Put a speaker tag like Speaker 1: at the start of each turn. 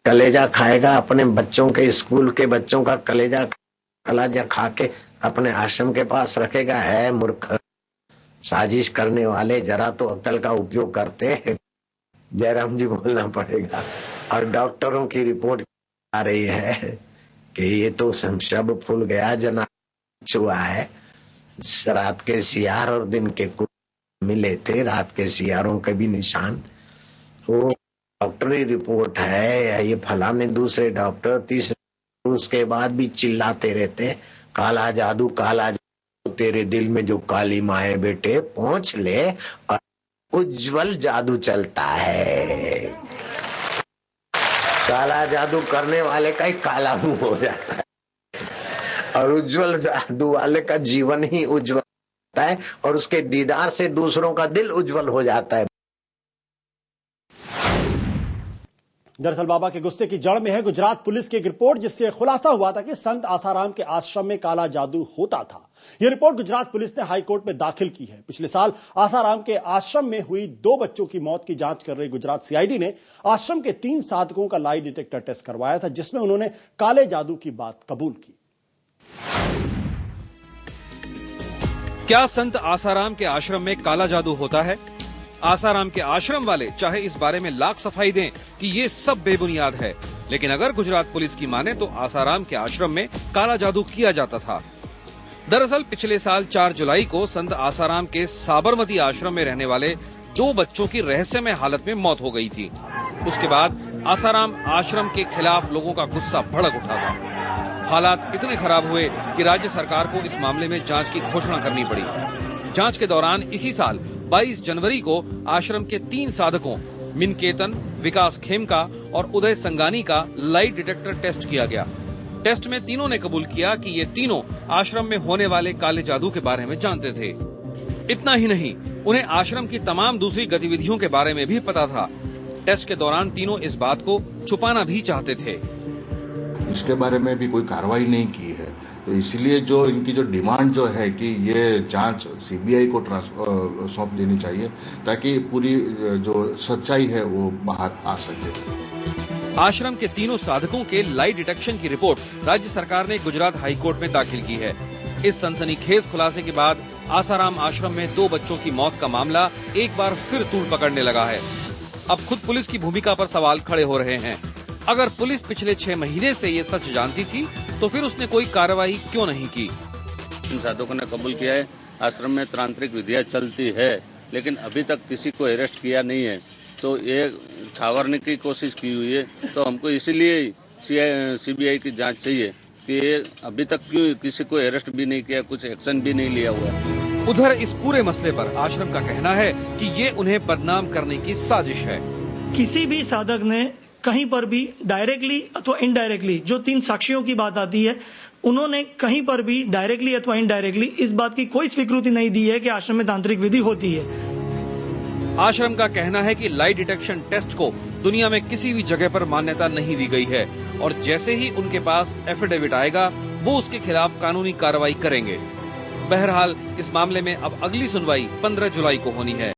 Speaker 1: कलेजा खाएगा, अपने बच्चों के स्कूल के बच्चों का कलेजा खा के अपने आश्रम के पास रखेगा। है मूर्ख, साजिश करने वाले, जरा तो अक्ल का उपयोग करते हैं। जयराम जी बोलना पड़ेगा। और डॉक्टरों की रिपोर्ट आ रही है कि ये तो सब फूल गया, जना हुआ है। रात के सियार और दिन के कुछ मिले थे, रात के सियारों के भी निशान। वो डॉक्टरी रिपोर्ट है, ये फलाने दूसरे डॉक्टर तीसरे, उसके बाद भी चिल्लाते रहते काला जादू काला जादू, तेरे दिल में जो काली माए बेटे पहुंच ले और उज्जवल जादू चलता है। काला जादू करने वाले का ही काला मुंह हो जाता है और उज्जवल जादू वाले का जीवन ही उज्जवल होता है और उसके दीदार से दूसरों का दिल उज्जवल हो जाता है।
Speaker 2: दरअसल बाबा के गुस्से की जड़ में है गुजरात पुलिस की एक रिपोर्ट, जिससे खुलासा हुआ था कि संत आसाराम के आश्रम में काला जादू होता था। यह रिपोर्ट गुजरात पुलिस ने हाई कोर्ट में दाखिल की है। पिछले साल आसाराम के आश्रम में हुई 2 बच्चों की मौत की जांच कर रही गुजरात सीआईडी ने आश्रम के 3 साधकों का लाई डिटेक्टर टेस्ट करवाया था, जिसमें उन्होंने काले जादू की बात कबूल की।
Speaker 3: क्या संत आसाराम के आश्रम में काला जादू होता है? आसाराम के आश्रम वाले चाहे इस बारे में लाख सफाई दें कि ये सब बेबुनियाद है, लेकिन अगर गुजरात पुलिस की माने तो आसाराम के आश्रम में काला जादू किया जाता था। दरअसल पिछले साल 4 जुलाई को संत आसाराम के साबरमती आश्रम में रहने वाले 2 बच्चों की रहस्यमय हालत में मौत हो गई थी। उसके बाद आसाराम आश्रम के खिलाफ लोगों का गुस्सा भड़क उठा था। हालात इतने खराब हुए कि राज्य सरकार को इस मामले में जांच की घोषणा करनी पड़ी। जांच के दौरान इसी साल 22 जनवरी को आश्रम के 3 साधकों मिनकेतन, विकास खेमका और उदय संगानी का लाई डिटेक्टर टेस्ट किया गया। टेस्ट में तीनों ने कबूल किया कि ये तीनों आश्रम में होने वाले काले जादू के बारे में जानते थे। इतना ही नहीं, उन्हें आश्रम की तमाम दूसरी गतिविधियों के बारे में भी पता था। टेस्ट के दौरान तीनों इस बात को छुपाना भी चाहते थे।
Speaker 4: इसके बारे में भी कोई कार्रवाई नहीं की है, तो इसलिए जो इनकी जो डिमांड जो है कि ये जांच सीबीआई को सौंप देनी चाहिए, ताकि पूरी जो सच्चाई है वो बाहर आ सके।
Speaker 3: आश्रम के तीनों साधकों के लाई डिटेक्शन की रिपोर्ट राज्य सरकार ने गुजरात हाई कोर्ट में दाखिल की है। इस सनसनीखेज खुलासे के बाद आसाराम आश्रम में 2 बच्चों की मौत का मामला एक बार फिर तूल पकड़ने लगा है। अब खुद पुलिस की भूमिका पर सवाल खड़े हो रहे हैं। अगर पुलिस पिछले 6 महीने से ये सच जानती थी तो फिर उसने कोई कार्रवाई क्यों नहीं की?
Speaker 5: इन साधकों ने कबूल किया है आश्रम में तांत्रिक विधियां चलती है, लेकिन अभी तक किसी को अरेस्ट किया नहीं है, तो ये छावरने की कोशिश की हुई है। तो हमको इसीलिए सीबीआई की जांच चाहिए कि ये अभी तक क्यों किसी को अरेस्ट भी नहीं किया, कुछ एक्शन भी नहीं लिया हुआ।
Speaker 3: उधर इस पूरे मसले पर आश्रम का कहना है कि ये उन्हें बदनाम करने की साजिश है।
Speaker 6: किसी भी साधक ने कहीं पर भी डायरेक्टली अथवा इनडायरेक्टली, जो 3 साक्षियों की बात आती है, उन्होंने कहीं पर भी डायरेक्टली अथवा इनडायरेक्टली इस बात की कोई स्वीकृति नहीं दी है कि आश्रम में तांत्रिक विधि होती है।
Speaker 3: आश्रम का कहना है कि लाई डिटेक्शन टेस्ट को दुनिया में किसी भी जगह पर मान्यता नहीं दी गई है और जैसे ही उनके पास एफिडेविट आएगा वो उसके खिलाफ कानूनी कार्रवाई करेंगे। बहरहाल इस मामले में अब अगली सुनवाई 15 जुलाई को होनी है।